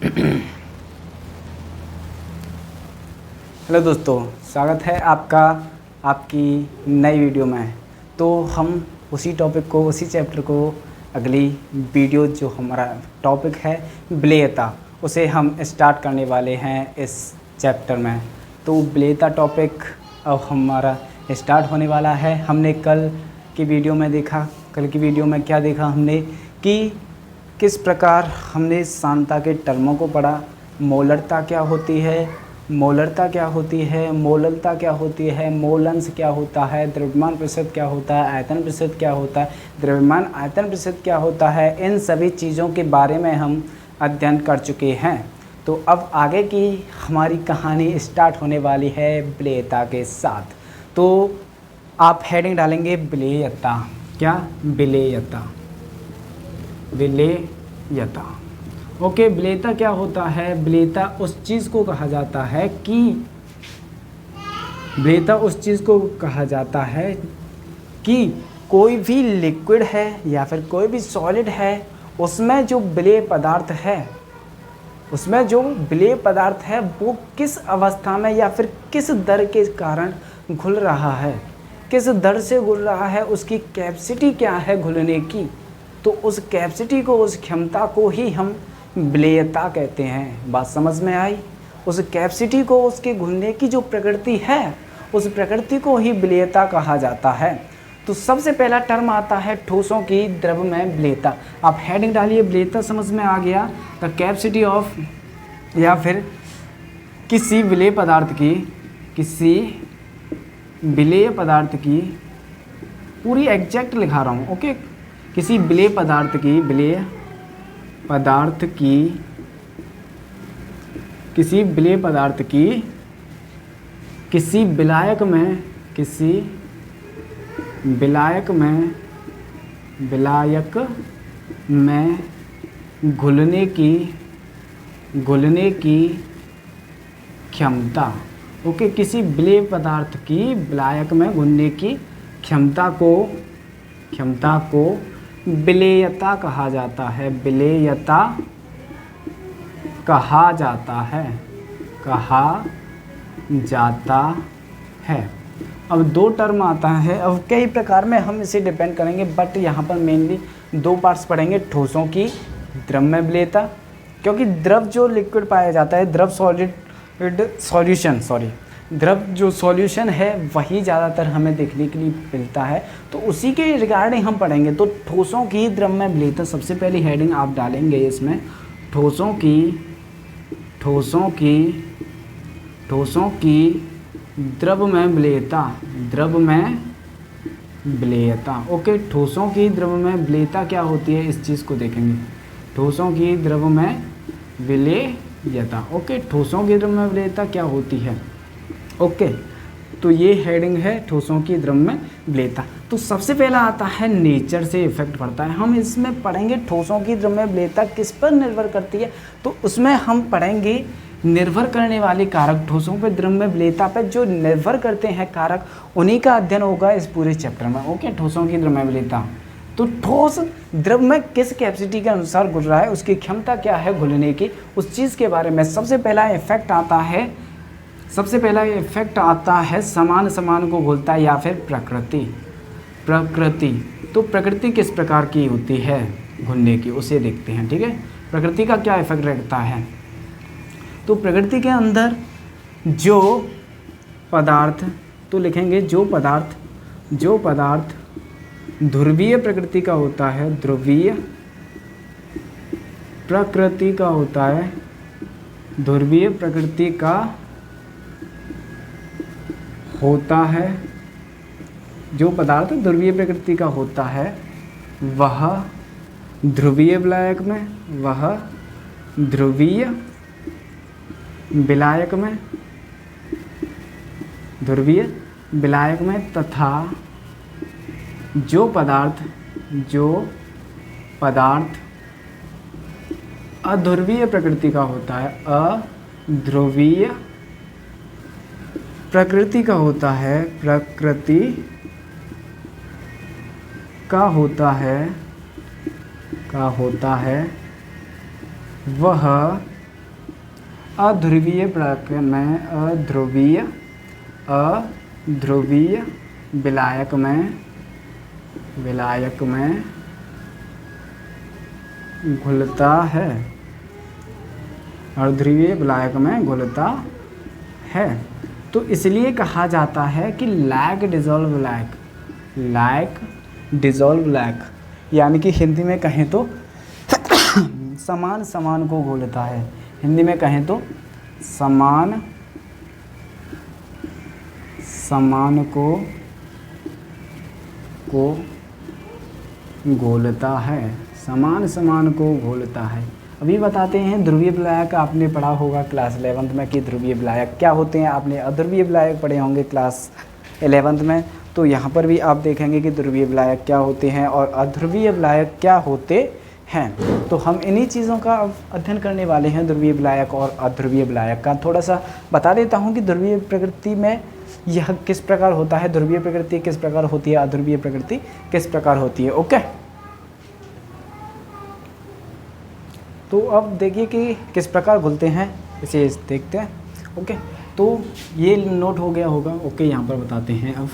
Hello दोस्तों, स्वागत है आपका आपकी नई वीडियो में। तो हम उसी टॉपिक को, उसी चैप्टर को, अगली वीडियो जो हमारा टॉपिक है विलेयता, उसे हम स्टार्ट करने वाले हैं इस चैप्टर में। तो विलेयता टॉपिक अब हमारा स्टार्ट होने वाला है। हमने कल की वीडियो में क्या देखा हमने कि किस प्रकार हमने सांता के टर्मों को पढ़ा। मोलरता क्या होती है, मोलरता क्या होती है, मोललता क्या होती है, मोलंश क्या होता है, द्रव्यमान प्रतिशत क्या होता है, आयतन प्रतिशत क्या होता है, द्रव्यमान आयतन प्रतिशत क्या होता है, इन सभी चीज़ों के बारे में हम अध्ययन कर चुके हैं। तो अब आगे की हमारी कहानी स्टार्ट होने वाली है विलेयता के साथ। तो आप हेडिंग डालेंगे विलेयता। क्या? विलेयता, विलेयता। ओके, विलेयता क्या होता है? विलेयता उस चीज़ को कहा जाता है कि कोई भी लिक्विड है या फिर कोई भी सॉलिड है, उसमें जो विलेय पदार्थ है वो किस अवस्था में या फिर किस दर के कारण घुल रहा है, किस दर से घुल रहा है, उसकी कैपेसिटी क्या है घुलने की। तो उस कैपेसिटी को, उस क्षमता को ही हम विलेयता कहते हैं। बात समझ में आई? उस कैपेसिटी को, उसके घुलने की जो प्रकृति है, उस प्रकृति को ही विलेयता कहा जाता है। तो सबसे पहला टर्म आता है ठोसों की द्रव में विलेयता। आप हेडिंग डालिए, विलेयता समझ में आ गया। द कैपेसिटी ऑफ, या फिर किसी विलेय पदार्थ की पूरी एग्जैक्ट लिखा रहा हूँ। ओके, किसी विलेय पदार्थ की किसी विलायक में घुलने की क्षमता। ओके, किसी विलेय पदार्थ की विलायक में घुलने की क्षमता को विलेयता कहा जाता है। विलेयता कहा जाता है। अब दो टर्म आता है। अब कई प्रकार में हम इसे डिपेंड करेंगे, बट यहाँ पर मेनली दो पार्ट्स पढ़ेंगे। ठोसों की द्रव में विलेयता, क्योंकि द्रव जो लिक्विड पाया जाता है, द्रव जो सॉल्यूशन है वही ज़्यादातर हमें देखने के लिए मिलता है। तो उसी के रिगार्डिंग हम पढ़ेंगे। तो ठोसों की द्रव में विलेयता, सबसे पहली हेडिंग आप डालेंगे इसमें, ठोसों की द्रव में विलेयता। ओके, ठोसों की द्रव में विलेयता क्या होती है, इस चीज़ को देखेंगे। ठोसों की द्रव में विलेयता। ओके, ठोसों की द्रव में विलेयता क्या होती है। ओके, तो ये हेडिंग है ठोसों की द्रव में विलेयता। तो सबसे पहला आता है नेचर से इफेक्ट पड़ता है। हम इसमें पढ़ेंगे ठोसों की द्रव में विलेयता किस पर निर्भर करती है। तो उसमें हम पढ़ेंगे निर्भर करने वाले कारक। ठोसों पर द्रव में विलेयता पर जो निर्भर करते हैं कारक, उन्हीं का अध्ययन होगा इस पूरे चैप्टर में। ओके, ठोसों की द्रव में विलेयता। तो ठोस द्रव में किस कैपेसिटी के अनुसार घुल रहा है, उसकी क्षमता क्या है घुलने की, उस चीज़ के बारे में सबसे पहला इफेक्ट आता है समान को घुलता है या फिर प्रकृति। तो प्रकृति किस प्रकार की होती है घुलने की, उसे देखते हैं। ठीक है, प्रकृति का क्या इफेक्ट रहता है। तो प्रकृति के अंदर जो पदार्थ, तो लिखेंगे जो पदार्थ ध्रुवीय प्रकृति का होता है, ध्रुवीय प्रकृति का होता है, ध्रुवीय प्रकृति का होता है, जो पदार्थ ध्रुवीय प्रकृति का होता है, वह ध्रुवीय विलायक में, तथा जो पदार्थ अध्रुवीय प्रकृति का होता है, अध्रुवीय प्रकृति का होता है, वह अध्रुवीय अध्रुवीय विलायक में घुलता है, अध्रुवीय विलायक में घुलता है। तो इसलिए कहा जाता है कि लाइक डिज़ोल्व लाइक, यानी कि हिंदी में कहें तो समान समान को घोलता है। हिंदी में कहें तो समान समान को घोलता है, समान समान को घोलता है। अभी बताते हैं ध्रुवीय विलायक। आपने पढ़ा होगा क्लास 11th में कि ध्रुवीय विलायक क्या होते हैं। आपने अध्रुवीय विलायक पढ़े होंगे क्लास 11th में। तो यहाँ पर भी आप देखेंगे कि ध्रुवीय विलायक क्या होते हैं और अध्रुवीय विलायक क्या होते हैं। तो हम इन्हीं चीज़ों का अध्ययन करने वाले हैं, ध्रुवीय विलायक और अध्रुवीय विलायक का। थोड़ा सा बता देता हूँ कि ध्रुवीय प्रकृति में यह किस प्रकार होता है, ध्रुवीय प्रकृति किस प्रकार होती है, अध्रुवीय प्रकृति किस प्रकार होती है। ओके, तो अब देखिए कि किस प्रकार घुलते हैं, इसे देखते हैं। ओके, तो ये नोट हो गया होगा। ओके, यहाँ पर बताते हैं, अब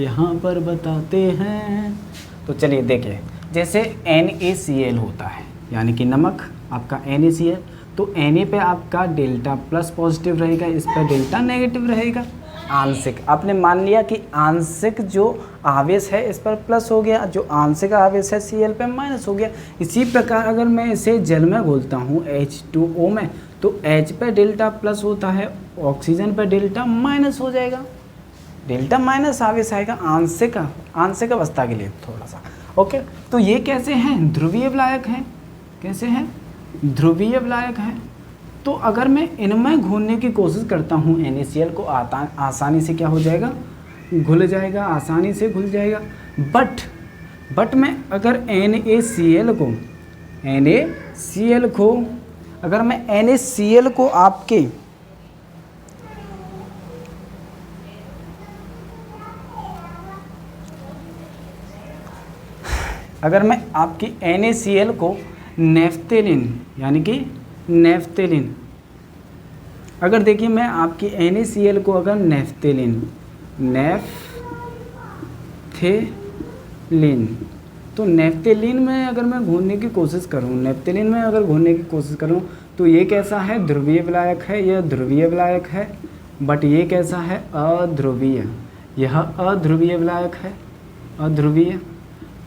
यहाँ पर बताते हैं। तो चलिए देखिए, जैसे NaCl होता है यानी कि नमक, आपका NaCl, तो Na पे आपका डेल्टा प्लस पॉजिटिव रहेगा, इस पर डेल्टा नेगेटिव रहेगा। आंशिक, आपने मान लिया कि आंशिक जो आवेश है इस पर प्लस हो गया, जो आंशिक आवेश है Cl पे माइनस हो गया। इसी प्रकार अगर मैं इसे जल में घोलता हूँ H2O में, तो H पे डेल्टा प्लस होता है, ऑक्सीजन पे डेल्टा माइनस हो जाएगा, डेल्टा माइनस आवेश आएगा आंशिक अवस्था के लिए थोड़ा सा। ओके, तो ये कैसे हैं, ध्रुवीय विलायक हैं। कैसे हैं, ध्रुवीय विलायक हैं। तो अगर मैं इनमें घुलने की कोशिश करता हूँ NaCl को, आसानी से क्या हो जाएगा, घुल जाएगा, आसानी से घुल जाएगा। बट मैं अगर NaCl को अगर मैं NaCl को आपके अगर मैं आपकी NaCl को नेफ्थेलिन यानी कि नेफ्थेलिन, अगर देखिए मैं आपकी NaCl को अगर नेफ्थेलिन तो नेफ्थेलिन में अगर मैं घोलने की कोशिश करूं, तो ये कैसा है, ध्रुवीय विलायक है, यह ध्रुवीय विलायक है। बट ये कैसा है, अध्रुवीय, यह अध्रुवीय विलायक है, अध्रुवीय।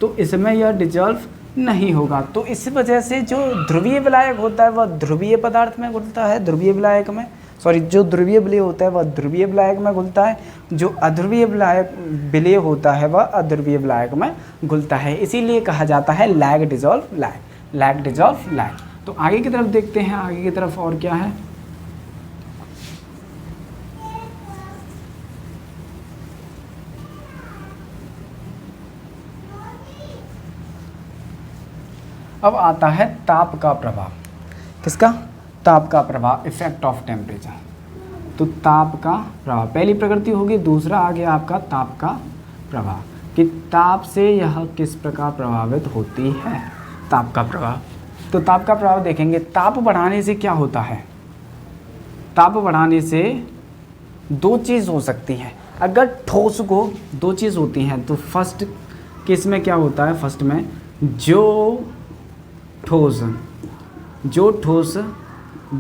तो इसमें यह डिजॉल्व नहीं होगा। तो इस वजह से जो ध्रुवीय विलायक होता है वह ध्रुवीय पदार्थ में घुलता है, ध्रुवीय विलायक में, जो ध्रुवीय विलय होता है वह ध्रुवीय विलायक में घुलता है, जो अध्रुवीय विलय होता है वह अध्रुवीय विलायक में घुलता है। इसीलिए कहा जाता है लैग डिजॉल्व लैग। तो आगे की तरफ देखते हैं, आगे की तरफ और क्या है। अब आता है ताप का प्रभाव। किसका, ताप का प्रभाव, इफेक्ट ऑफ टेम्परेचर। तो ताप का प्रभाव पहली प्रकृति होगी, दूसरा आ गया आपका ताप का प्रभाव, कि ताप से यह किस प्रकार प्रभावित होती है, ताप का प्रभाव। तो ताप का प्रभाव देखेंगे, ताप बढ़ाने से क्या होता है, ताप बढ़ाने से दो चीज़ हो सकती है। अगर ठोस को, दो चीज़ होती हैं। तो फर्स्ट केस में क्या होता है, फर्स्ट में जो ठोस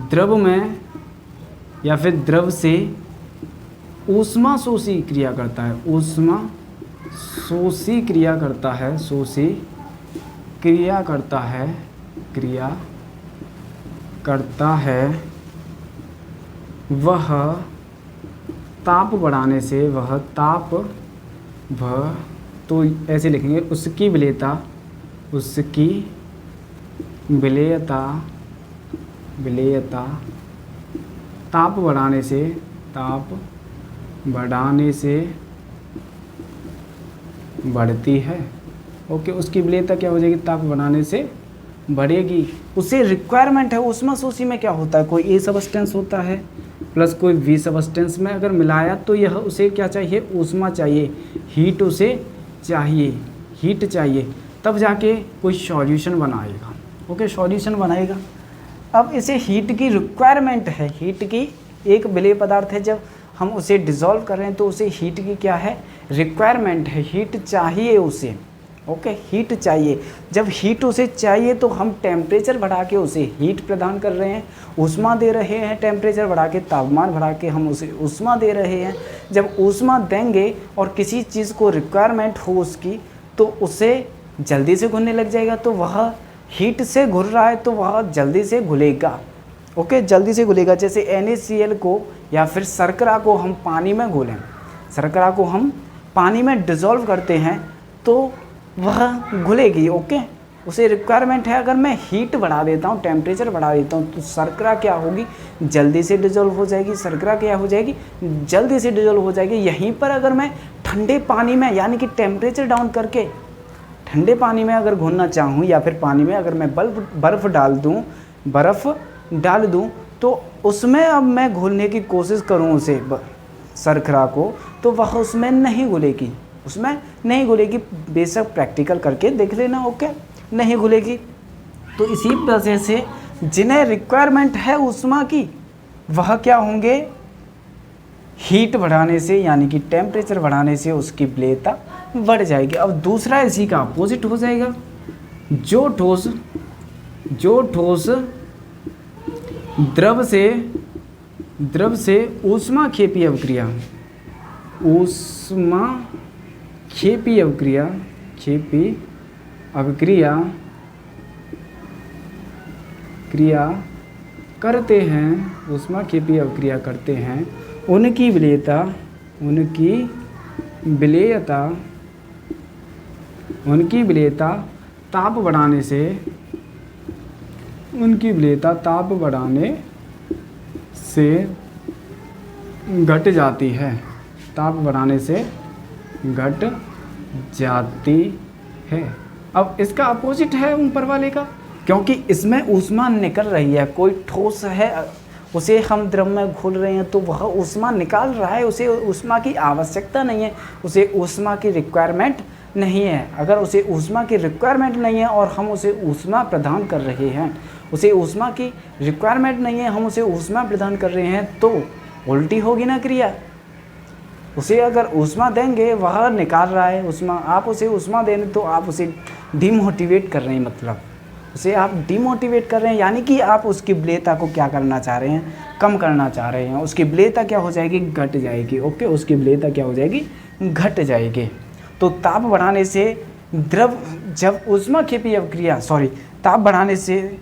द्रव में या फिर द्रव से ऊष्मा शोषी क्रिया करता है, ऊष्मा शोषी क्रिया करता है, शोषी क्रिया करता है, वह ताप बढ़ाने से, वह ताप तो ऐसे लिखेंगे, उसकी विलेयता ताप बढ़ाने से बढ़ती है। ओके, उसकी विलेयता क्या हो जाएगी, ताप बढ़ाने से बढ़ेगी। उसे रिक्वायरमेंट है। ऊष्मा शोषी में क्या होता है, कोई ए सबस्टेंस होता है प्लस कोई बी सबस्टेंस में अगर मिलाया तो यह उसे क्या चाहिए, ऊष्मा चाहिए, हीट उसे चाहिए, हीट चाहिए, तब जाके कोई सॉल्यूशन बनाएगा। ओके, सॉल्यूशन बनाएगा। अब इसे हीट की रिक्वायरमेंट है, हीट की एक विलेय पदार्थ है, जब हम उसे डिज़ोल्व कर रहे हैं तो उसे हीट की क्या है, रिक्वायरमेंट है, हीट चाहिए उसे। ओके, हीट चाहिए। जब हीट उसे चाहिए तो हम टेम्परेचर बढ़ा के उसे हीट प्रदान कर रहे हैं, ऊष्मा दे रहे हैं, टेम्परेचर बढ़ा के, तापमान बढ़ा के हम उसे ऊष्मा दे रहे हैं। जब ऊष्मा देंगे और किसी चीज़ को रिक्वायरमेंट हो उसकी, तो उसे जल्दी से घुलने लग जाएगा। तो वह हीट से घुल रहा है तो वह जल्दी से घुलेगा। ओके, जल्दी से घुलेगा। जैसे NaCl को या फिर शर्करा को हम पानी में घोलें, शर्करा को हम पानी में डिज़ोल्व करते हैं तो वह घुलेगी। ओके, उसे रिक्वायरमेंट है। अगर मैं हीट बढ़ा देता हूँ, टेम्परेचर बढ़ा देता हूँ, तो शर्करा क्या होगी, जल्दी से डिज़ोल्व हो जाएगी। शर्करा क्या हो जाएगी, जल्दी से डिज़ोल्व हो जाएगी। यहीं पर अगर मैं ठंडे पानी में, यानी कि टेम्परेचर डाउन करके ठंडे पानी में अगर घोलना चाहूँ, या फिर पानी में अगर मैं बर्फ़ डाल दूँ तो उसमें अब मैं घोलने की कोशिश करूँ उसे शर्करा को, तो वह उसमें नहीं घुलेगी, उसमें नहीं घुलेगी। बेशक प्रैक्टिकल करके देख लेना। ओके, नहीं घुलेगी। तो इसी वजह से जिन्हें रिक्वायरमेंट है ऊष्मा की, वह क्या होंगे, हीट बढ़ाने से, यानी कि टेम्परेचर बढ़ाने से उसकी विलेयता बढ़ जाएगी। अब दूसरा इसी का अपोजिट हो जाएगा। जो ठोस द्रव से ऊष्माक्षेपी अभिक्रिया, करते हैं, ऊष्माक्षेपी अभिक्रिया करते हैं, उनकी विलेयता ताप बढ़ाने से घट जाती है, ताप बढ़ाने से घट जाती है। अब इसका अपोजिट है ऊपर वाले का, क्योंकि इसमें ऊष्मा निकल रही है। कोई ठोस है, उसे हम द्रव में घोल रहे हैं तो वह ऊष्मा निकाल रहा है, उसे ऊष्मा की आवश्यकता नहीं है, उसे ऊष्मा की रिक्वायरमेंट नहीं है। अगर उसे ऊष्मा की रिक्वायरमेंट नहीं है और हम उसे ऊष्मा प्रदान कर रहे हैं, उसे ऊष्मा की रिक्वायरमेंट नहीं है, हम उसे ऊष्मा प्रदान कर रहे हैं, तो उल्टी होगी ना क्रिया। उसे अगर ऊष्मा देंगे, वह निकाल रहा है ऊष्मा, आप उसे ऊष्मा देंगे तो आप उसे डिमोटिवेट कर रहे हैं, मतलब उसे आप डिमोटिवेट कर रहे हैं, यानी कि आप उसकी विलेयता को क्या करना चाह रहे हैं, कम करना चाह रहे हैं। उसकी विलेयता क्या हो जाएगी, घट जाएगी। ओके, उसकी विलेयता क्या हो जाएगी, घट जाएगी। तो ताप बढ़ाने से द्रव, जब ऊष्माक्षेपी अभिक्रिया, ताप बढ़ाने से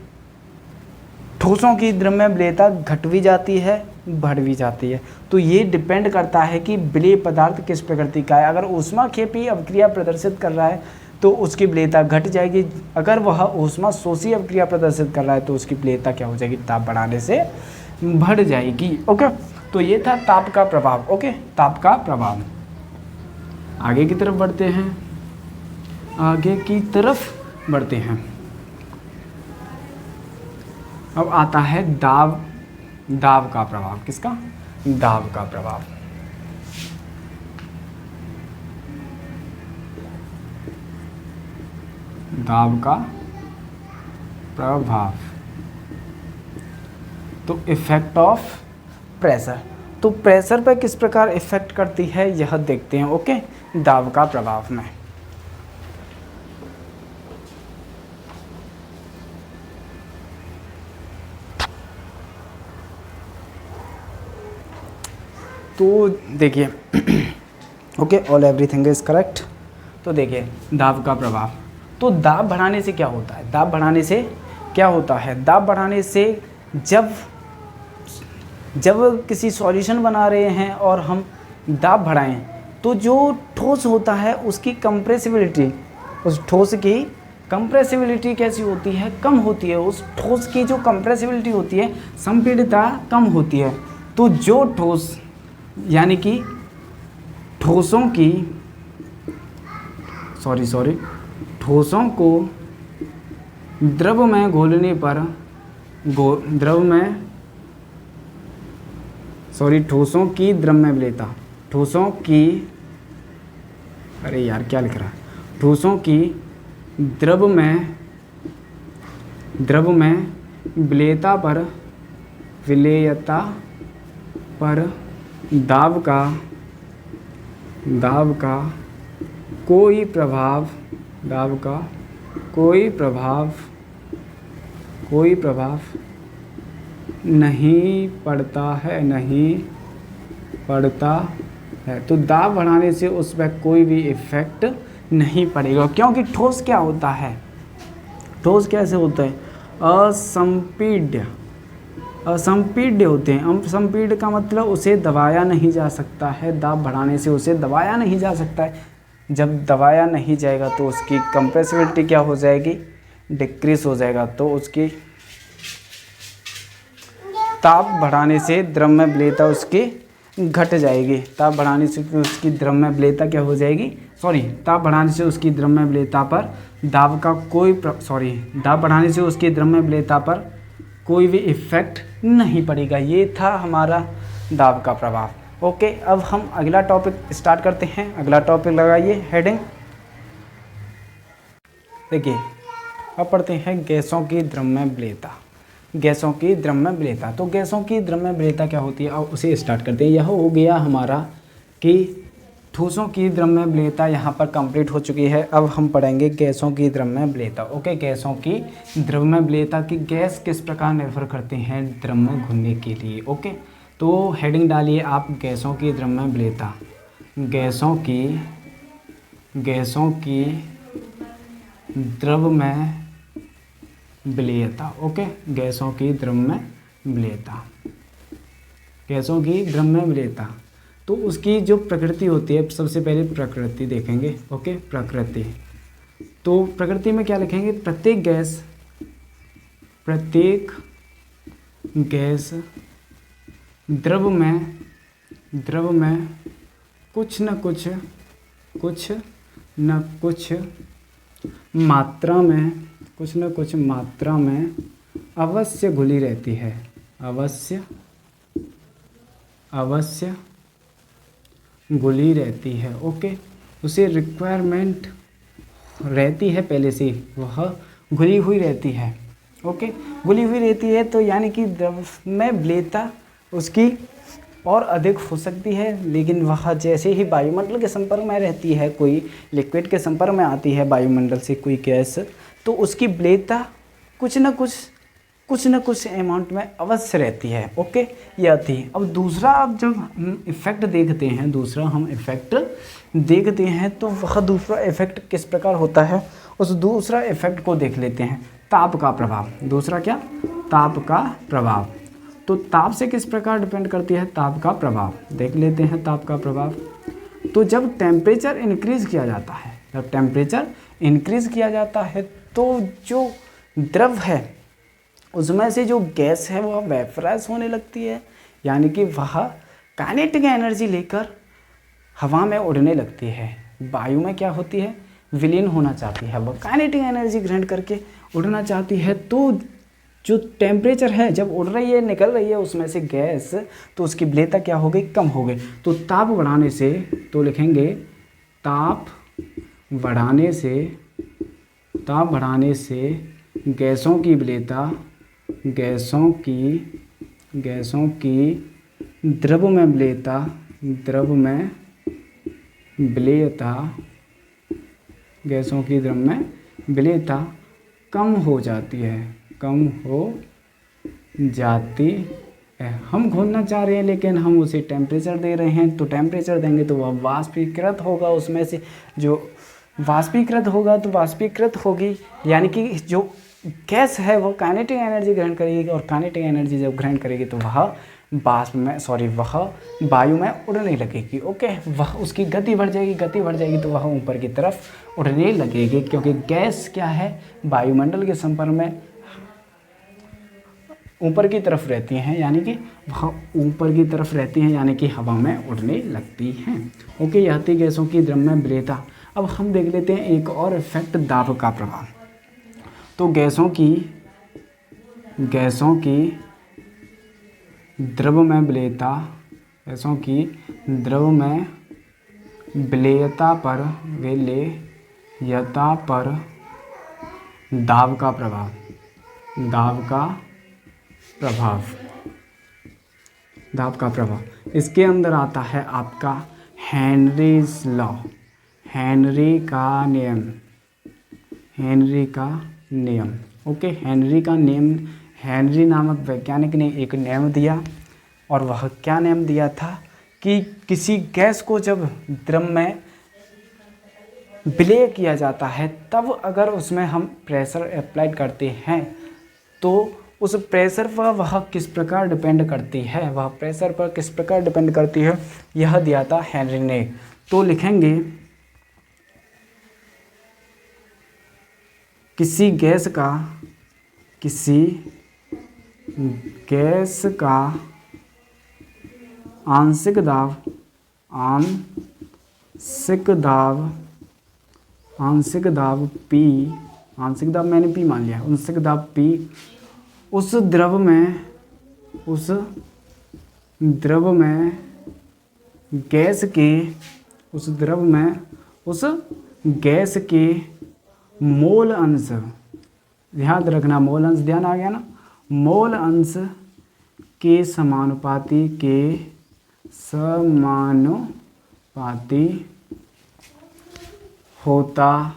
ठोसों की द्रव में विलेयता घट भी जाती है, बढ़ भी जाती है। तो ये डिपेंड करता है कि विलेय पदार्थ किस प्रकृति का है। अगर ऊष्माक्षेपी अभिक्रिया प्रदर्शित कर रहा है तो उसकी विलेयता घट जाएगी। अगर वह ऊष्मा शोषी अभिक्रिया प्रदर्शित कर रहा है तो उसकी विलेयता क्या हो जाएगी, ताप बढ़ाने से बढ़ जाएगी। ओके, तो ये था ताप का प्रभाव। ओके, ताप का प्रभाव। आगे की तरफ बढ़ते हैं, अब आता है दाब का प्रभाव। किसका, दाब का प्रभाव। दाब का प्रभाव, तो इफेक्ट ऑफ प्रेशर। तो प्रेशर पर किस प्रकार इफेक्ट करती है यह देखते हैं। ओके, दाब का प्रभाव में तो देखिए, okay, all everything is correct. तो देखिए दाब का प्रभाव। तो दाब बढ़ाने से क्या होता है, दाब बढ़ाने से क्या होता है, दाब बढ़ाने से जब किसी सॉल्यूशन बना रहे हैं और हम दाब बढ़ाएं तो जो ठोस होता है उसकी कंप्रेसिबिलिटी, उस ठोस की कंप्रेसिबिलिटी कैसी होती है, कम होती है। उस ठोस की जो कंप्रेसिबिलिटी होती है, संपीड़ितता कम होती है। तो जो ठोस, यानी कि ठोसों को द्रव में घोलने पर ठोसों की द्रव में विलेयता, ठोसों की द्रव में विलेयता पर दाब का कोई प्रभाव नहीं पड़ता है। तो दाब बढ़ाने से उस पर कोई भी इफेक्ट नहीं पड़ेगा, क्योंकि ठोस क्या होता है, ठोस कैसे होता है, असंपीड्य होते हैं। असंपीड्य का मतलब उसे दबाया नहीं जा सकता है, दाब बढ़ाने से उसे दबाया नहीं जा सकता है। जब दबाया नहीं जाएगा तो उसकी कंप्रेसिबिलिटी क्या हो जाएगी, डिक्रीज हो जाएगा। तो उसकी ताप बढ़ाने से द्रव्य विलेयता उसकी घट जाएगी। ताप बढ़ाने से उसकी द्रव्य विलेयता क्या हो जाएगी, ताप बढ़ाने से उसकी द्रव्य विलेयता पर दाब बढ़ाने से उसकी द्रव्य विलेयता पर कोई भी इफेक्ट नहीं पड़ेगा। ये था हमारा दाब का प्रभाव। ओके, अब हम अगला टॉपिक स्टार्ट करते हैं। अगला टॉपिक लगाइए हेडिंग। देखिए, अब पढ़ते हैं गैसों की द्रव्य विलेयता। गैसों की द्रव्य विलेयता, तो गैसों की द्रव्य विलेयता क्या होती है, अब उसे स्टार्ट करते हैं। यह हो गया हमारा कि ठोसों की द्रव्य विलेयता यहाँ पर कंप्लीट हो चुकी है। अब हम पढ़ेंगे गैसों की द्रव्य विलेयता। ओके, गैसों की द्रव्य विलेयता की गैस किस प्रकार निर्भर करते हैं द्रव्य घूमने के लिए। ओके, तो हेडिंग डालिए आप, गैसों की द्रव्य विलेयता। गैसों की द्रव्य विलेयता। ओके, गैसों की द्रव्य विलेयता, गैसों की द्रव्य विलेयता। तो उसकी जो प्रकृति होती है, सबसे पहले प्रकृति देखेंगे। ओके, प्रकृति, तो प्रकृति में क्या लिखेंगे, प्रत्येक गैस द्रव में कुछ न कुछ मात्रा में अवश्य घुली रहती है, अवश्य घुली रहती है। ओके, उसे रिक्वायरमेंट रहती है पहले से, वह घुली हुई रहती है। ओके, घुली हुई रहती है, तो यानी कि द्रव्य विलेयता उसकी और अधिक हो सकती है। लेकिन वह जैसे ही वायुमंडल के संपर्क में रहती है, कोई लिक्विड के संपर्क में आती है वायुमंडल से कोई गैस, तो उसकी विलेयता कुछ न कुछ अमाउंट में अवश्य रहती है। ओके, यह थी। अब दूसरा, अब जब हम इफेक्ट देखते हैं, तो वह दूसरा इफेक्ट किस प्रकार होता है, उस दूसरा इफेक्ट को देख लेते हैं। ताप का प्रभाव। दूसरा क्या, ताप का प्रभाव। तो ताप से किस प्रकार डिपेंड करती है ताप का प्रभाव, देख लेते हैं ताप का प्रभाव। तो जब टेम्परेचर इंक्रीज़ किया जाता है, तो जो द्रव है उसमें से जो गैस है वह वेपराइज होने लगती है, यानी कि वह काइनेटिक एनर्जी लेकर हवा में उड़ने लगती है। वायु में क्या होती है, विलीन होना चाहती है, वह काइनेटिक एनर्जी ग्रहण करके उड़ना चाहती है। तो जो टेम्परेचर है, जब उड़ रही है, निकल रही है उसमें से गैस, तो उसकी विलेयता क्या हो गई, कम हो गई। तो ताप बढ़ाने से, तो लिखेंगे ताप बढ़ाने से गैसों की विलेयता, गैसों की द्रव में विलेयता, गैसों की द्रव में विलेयता कम हो जाती है। हम घोलना चाह रहे हैं लेकिन हम उसे टेम्परेचर दे रहे हैं, तो टेम्परेचर देंगे तो वह वाष्पीकृत होगा, उसमें से जो वाष्पीकृत होगा तो वाष्पीकृत होगी, यानी कि जो गैस है वो काइनेटिक एनर्जी ग्रहण करेगी, और काइनेटिक एनर्जी जब ग्रहण करेगी तो वह वह वायु में उड़ने लगेगी। ओके, वह उसकी गति बढ़ जाएगी तो वह ऊपर की तरफ उड़ने लगेगी, क्योंकि गैस क्या है, वायुमंडल के संपर्क में ऊपर की तरफ रहती हैं, यानी कि वह ऊपर की तरफ रहती हैं, यानी कि हवा में उड़ने लगती हैं। ओके, यह थी गैसों की द्रव्य विलेयता। अब हम देख लेते हैं एक और इफेक्ट, दाब का प्रभाव। तो गैसों की द्रव में विलेयता, गैसों की द्रव में विलेयता पर दाब का प्रभाव, दाब का प्रभाव, दाब का प्रभाव। इसके अंदर आता है आपका हेनरीज लॉ, हेनरी का नियम, हेनरी का नियम। ओके, हेनरी का नियम, हेनरी नामक वैज्ञानिक ने एक नियम दिया, और वह क्या नियम दिया था कि किसी गैस को जब द्रव में विलय किया जाता है, तब अगर उसमें हम प्रेशर अप्लाई करते हैं तो उस प्रेशर पर वह किस प्रकार डिपेंड करती है, वह प्रेशर पर किस प्रकार डिपेंड करती है, यह दिया था हेनरी ने। तो लिखेंगे किसी गैस का आंशिक दाब P, आंशिक दाब मैंने P मान लिया, आंशिक दाब P उस द्रव में गैस के मोल अंश, ध्यान रखना, मोल अंश ध्यान आ गया ना, मोल अंश के समानुपाती होता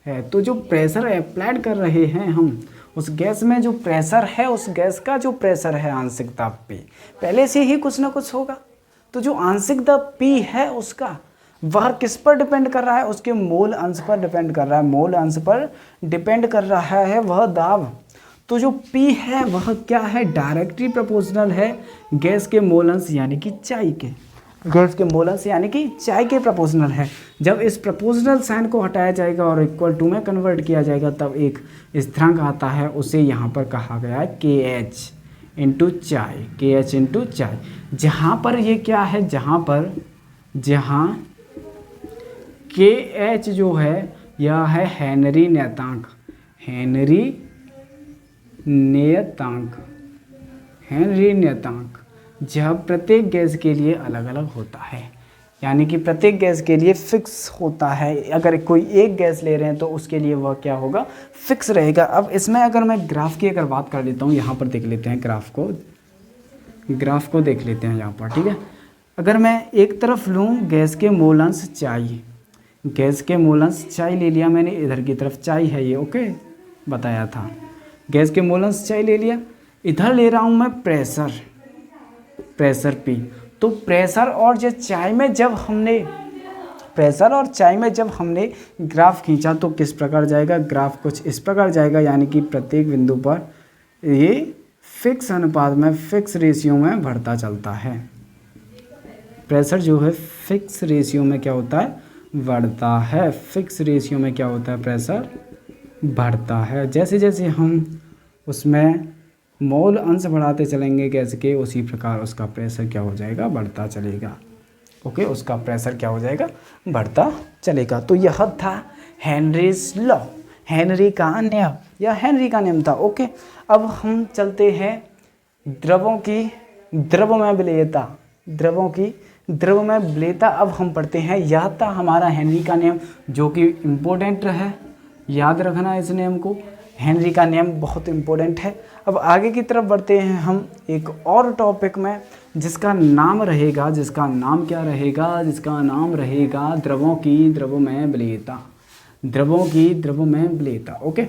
है। तो जो प्रेशर अप्लाइड कर रहे हैं हम, उस गैस में जो प्रेशर है, उस गैस का जो प्रेशर है आंशिक दाब P, पहले से ही कुछ ना कुछ होगा। तो जो आंशिक दाब P है उसका, वह किस पर डिपेंड कर रहा है, उसके मोल अंश पर डिपेंड कर रहा है, मोल अंश पर डिपेंड कर रहा है वह दाब। तो जो P है वह क्या है, डायरेक्टली प्रोपोर्शनल है गैस के मोल अंश यानी कि चाय के, गैस के मोल अंश यानी कि चाय के प्रोपोर्शनल है। जब इस प्रोपोर्शनल साइन को हटाया जाएगा और इक्वल टू में कन्वर्ट किया जाएगा, तब एक स्थिरांक आता है, उसे यहाँ पर कहा गया है KH इंटू चाय, KH इंटू चाय। जहाँ पर ये क्या है, जहाँ KH जो है यह है हेनरी नियतांक, हेनरी नियतांक, जब प्रत्येक गैस के लिए अलग अलग होता है, यानी कि प्रत्येक गैस के लिए फिक्स होता है। अगर कोई एक गैस ले रहे हैं तो उसके लिए वह क्या होगा, फिक्स रहेगा। अब इसमें अगर मैं ग्राफ की अगर बात कर लेता हूँ, यहाँ पर देख लेते हैं ग्राफ को देख लेते हैं यहाँ पर, ठीक है। अगर मैं एक तरफ लूँ गैस के मोल अंश चाय, गैस के मोल अंश चाय ले लिया मैंने, इधर की तरफ चाय है ये, ओके बताया था, गैस के मोल अंश चाय ले लिया। इधर ले रहा हूँ मैं प्रेशर P। तो प्रेशर और चाय में जब हमने ग्राफ खींचा तो किस प्रकार जाएगा, ग्राफ कुछ इस प्रकार जाएगा, यानी कि प्रत्येक बिंदु पर ये फिक्स अनुपात में, फिक्स रेशियो में बढ़ता चलता है। प्रेशर जो है फिक्स रेशियो में क्या होता है, बढ़ता है, फिक्स रेशियो में क्या होता है, प्रेशर बढ़ता है। जैसे जैसे हम उसमें मोल अंश बढ़ाते चलेंगे गैस के, उसी प्रकार उसका प्रेशर क्या हो जाएगा, बढ़ता चलेगा। ओके, उसका प्रेशर क्या हो जाएगा, बढ़ता चलेगा। तो यह था हेनरीज लॉ, हेनरी का नियम, यह हेनरी का नियम था। ओके, अब हम चलते हैं द्रव में विलेयता। अब हम पढ़ते हैं, यह था हमारा हेनरी का नियम, जो कि इम्पोर्टेंट है, याद रखना इस नियम को, हेनरी का नियम बहुत इम्पोर्टेंट है। अब आगे की तरफ बढ़ते हैं हम एक और टॉपिक में, जिसका नाम रहेगा द्रवों की द्रव में विलेयता, द्रवों की द्रव में विलेयता। ओके।